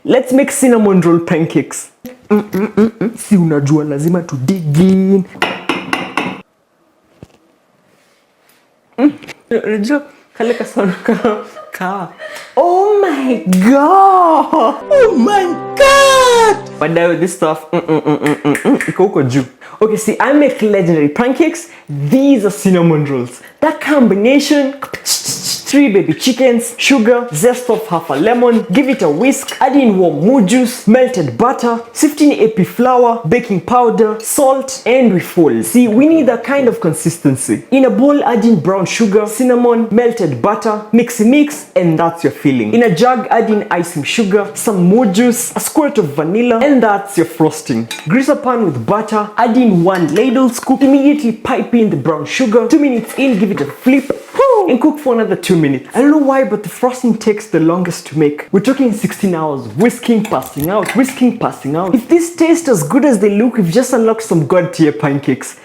Let's make cinnamon roll pancakes. Si unajua lazima to dig in. Unajua kale ka sound ka. Oh my god. Oh my god. But now this stuff iko juu. Okay, see, I make legendary pancakes. These are cinnamon rolls. That combination, 3 baby chickens, sugar, zest of half a lemon, give it a whisk, add in warm mood juice, melted butter, sifting AP flour, baking powder, salt, and we fold. See, we need that kind of consistency. In a bowl, add in brown sugar, cinnamon, melted butter, mix, and that's your filling. In a jug, add in icing sugar, some mood juice, a squirt of vanilla, and that's your frosting. Grease a pan with butter, add in 1 ladle scoop, immediately pipe in the brown sugar, 2 minutes in, give it a flip, and cook for another 2 minutes. I don't know why, but the frosting takes the longest to make. We're talking 16 hours, whisking, passing out, whisking, passing out. If this tastes as good as they look, we've just unlocked some god tier pancakes.